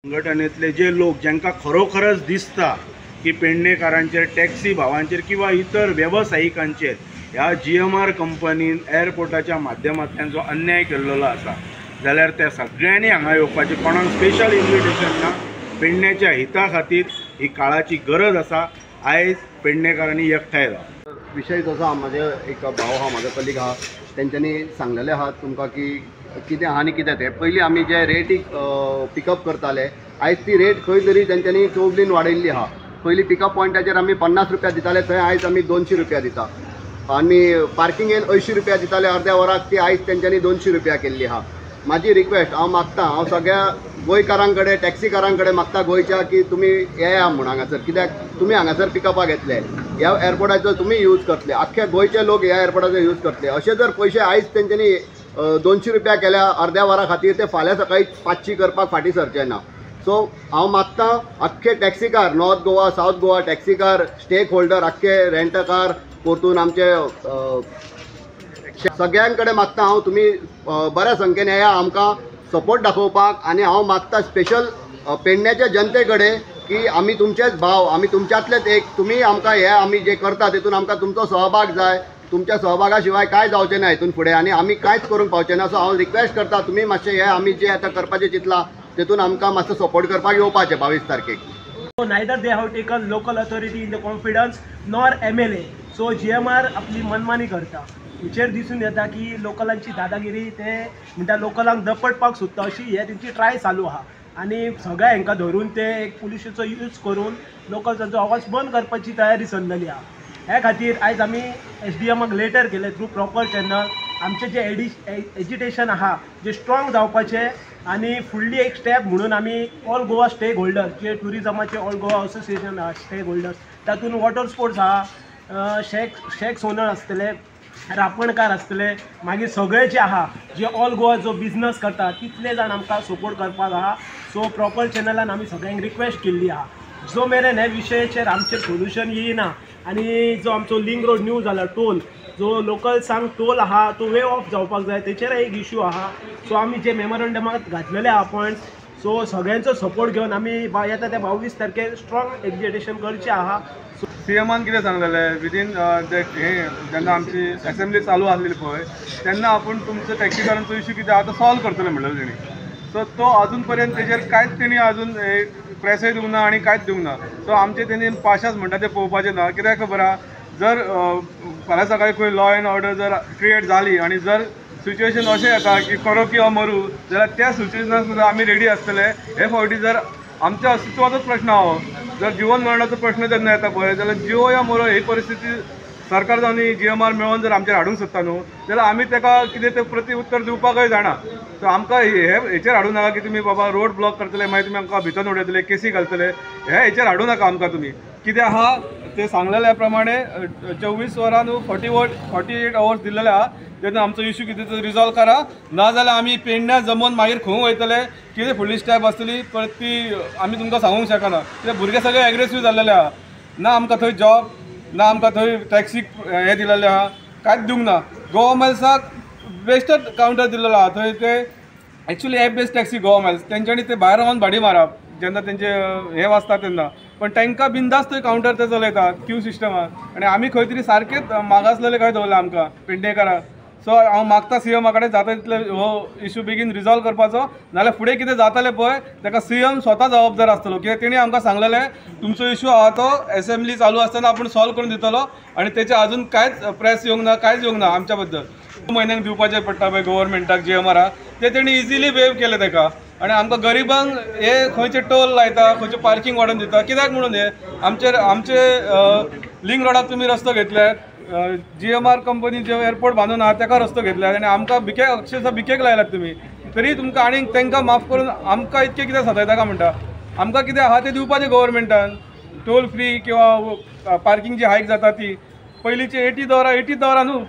संघटनेतले जे लोक ज्यांका खरोखरच दिसता की पेडणेकारांचेर टॅक्सी भावांचेर किंवा इतर व्यावसायिकांचेर ह्या GMR कंपनीन एअरपोर्टाच्या माध्यमांतल्यान जो अन्याय केल्लो आसा जाल्यार त्या सगळ्यांनी हांगा येवपाचें। कोणाक स्पेशल इन्विटेशन ना। पेडण्याच्या हिता खातीर ही काळाची गरज आसा। आयज पेडणेकारांनी एकठांय जावं। विषय जो आसा, म्हाजे एक भाव आहा, म्हाजो कलीग आहा, तेंच्यांनी सांगलेलें आहा तुमकां की कितें आहा आनी कितें तें। पयलीं आमी जे रेटीक पिकअप करताले, आयज ती रेट खंय तरी तेंच्यांनी चौगुणीन वाडयल्ली आहा। पयलीं पिकअप पॉयंटाचेर आमी 50 रुपया दिताले, थंय आयज आमी 200 रुपया दिता। आनी पार्किंगेन 80 रुपया दिताले अर्द्या वराक, ती आयज तेंच्यांनी 200 रुपया केल्ली आहा। म्हाजी रिक्वेस्ट हांव मागता, हांव सगळ्या गोंयकारां कडेन टॅक्सीकारां कडेन मागता गोंयच्या की तुमी येया म्हूण हांगासर, कित्याक तुमी हांगासर पिकअपाक येतले, ह्या एअरपोर्टाचो तुमी यूज करतले, आख्खे गोंयचे लोक ह्या एअरपोर्टाचो यूज करतले। अशे जर पयशे आयज तेंच्यांनी 200 रुपया केल्या अर्द्या वरा खातीर, ते फाल्यां सकाळी 500 करपाक फाटीं सरचे ना। सो हांव मागता आख्खे taxi car, north Goa, south Goa taxi car, stakeholder, आख्खे रेंटकार परतून आमचे सगळ्यां कडेन मागता हांव, तुमी बऱ्या संख्येन येया आमकां सपोर्ट दाखोवपाक। आनी हांव मागता स्पेशल पेडण्याच्या जनते कडेन की आमी तुमचेच भाव, आमी तुमच्यांतलेच एक, तुमी आमकां हे आमी जे करता तेतून आमकां तुमचो सहभाग जाय। तुमच्या सहभागा शिवाय काय जावचें ना हितून फुडें, आनी आमी कांयच करूंक पावचें ना। सो हांव रिक्वेस्ट करता, तुमी मातशें हे आमी जे आतां करपाचें चिंतलां तेतून आमकां मातसो सपोर्ट करपाक येवपाचें 22 तारखेक। Neither they have taken local authority in the confidence nor MLA. So GMR आपली मनमानी करता। हेचेर दिसून येता की लोकलांची दादागिरी, ते म्हणटा लोकलांक दपटपाक सोदता अशी हे तेंची ट्राय चालू आहा। आनी सगळ्या हांकां धरून ते एक पुलिशेचो यूज करून लोकल्सांचो आवाज बंद करपाची तयारी चल्लेली आहा। हे खातीर आयज आमी SDMाक लेटर केले थ्रू प्रॉपर चॅनल। आमचे जे एजिटेशन आहा जे स्ट्रॉंग जावपाचें, आनी फुडली एक स्टेप म्हणून आमी ऑल गोवा स्टेक होल्डर, जे टुरिजमाचे ऑल गोवा असोसिएशन आहा स्टेक होल्डर्स, तातूंत वॉटर स्पोर्ट्स आहा, शेक्स ओनर आसतले, रापणकार आसतले, मागीर सगळे जे आहा जे ऑल गोवा जो बिजनस करता तितले जाण आमकां सपोर्ट करपाक आहा। सो प्रॉपर चॅनलान आमी सगळ्यांक रिक्वेस्ट केल्ली आहा, जो मेरेन हे विशयाचेर आमचें सोल्युशन येयना आनी जो आमचो लिंक रोड न्यू जाला टोल, जो लोकल्सांक टोल आहा तो वे ऑफ जावपाक जाय, तेचेर एक इश्यू आहा। सो आमी जे मेमोरंडमात घातलेले आहा पॉयंट्स, सो सगळ्यांचो सपोर्ट घेवन आमी येता त्या 22 तारखेर स्ट्रॉंग एग्जिटेशन करचें आहा। CMान कितें सांगलेलें विदीन हे जेन्ना आमची असेंब्ली चालू आसलेली पळय तेन्ना आपूण तुमचो टॅक्सीकारांचो इश्यू कितें आहा तो सॉल्व करतले म्हणलेलो तेणी। सो तो अजून पर्यंत तेजेर कांयच तेणी अजून प्रेसय दिवंक ना आनी कांयच दिवंक ना। सो आमचे तेणी पाशास म्हणटा ते पळोवपाचें ना। कित्याक खबर आहा, जर फाल्यां सकाळी खंय लॉ एंड ऑर्डर जर क्रिएट जाली आनी जर सिच्युएशन अशें येता की करो किंवा मरू, जाल्यार त्या सिच्युएशनाक सुद्दां आमी रेडी आसतले। हे फावटी जर आमच्या अस्तित्वाचोच प्रश्न आहो, जर जीवन मरणाचो प्रश्न जेन्ना येता पळय जाल्यार जिवो या मरो ही परिस्थिती सरकार जावन GMR मेळोन जर आमचेर हाडूंक सोदता न्हू, जाल्यार आमी ताका कितें तें प्रति उत्तर दिवपाकय जाणा। सो आमकां हेचेर हाडूं नाका की तुमी बाबा रोड ब्लॉक करतले, मागीर तुमी आमकां भितर उडयतले, केसी घालतले, हेचेर हाडूं नाका आमकां तुमी। कितें आहा ते सांगलेल्या प्रमाणे 24 वरां न्हू 48 अवर्स दिल्लेले आहा, तेन्ना आमचो इश्यू कितें तो रिजॉल्व करा, नाजाल्यार आमी पेडण्या जमोवन मागीर खंय वयतले, कितें फुडली स्टेप आसतली पण ती आमी तुमकां सांगूंक शकना। कित्याक भुरगे सगळे एग्रेसीव जाल्लेले आहा, ना आमकां थंय जॉब, ना आमकां थंय टॅक्सीक हे दिलेले आहा, कांयच दिवंक ना। गोवा मायल्साक बेस्टच कावंटर दिल्लो आहा, थंय ते actually app based taxi Goa Miles, तेंच्यांनी ते भायर रावन भाडी मारप जेन्ना तेंचे हे वाचता तेन्ना, पण तांकां बिंदास थंय कावंटर ते चलयतात क्यू सिस्टमाक, आनी आमी खंय तरी सारकेच मागासलेले खंय दवरला आमकां पेडणेकारांक। सो हांव मागता CMा कडेन जाता तितले हो इश्यू बेगीन रिजॉल्व करपाचो, नाल्यार फुडें कितें जातालें पळय ताका CM स्वता जबाबदार आसतलो। कित्याक तेणी आमकां सांगलेलें तुमचो इश्यू आहा तो असेंब्ली चालू आसतना आपूण सॉल्व करून दितलो, आनी तेचे अजून कांयच प्रेस येवंक ना, कांयच येवंक ना आमच्या बद्दल। 2 म्हयन्यांक दिवपाचें पडटा पळय गव्हर्मेंटाक GMRाक, ते तेणी इजिली वेव केले ताका। आनी आमकां गरिबांक हे खंयचे टोल लायता, खंयचे पार्किंग वाडोवन दिता, कित्याक म्हणून हे आमचे लिंक रोडाक तुमी रस्तो घेतल्यात, GMR कंपनी जे एअरपोर्ट बांदून आहा ताका रस्तो घेतल्यात, आनी आमकां अक्षरशः भिकेक लायल्यात तुमी, तरी तुमकां आनी तांकां माफ करून आमकां इतकें कितें सतायता काय म्हणटा। आमकां कितें आहा तें दिवपाचें गव्हर्मेंटान, टोल फ्री किंवा पार्किंग जी हायक जाता ती पयलींची 80 दवरा न्हू।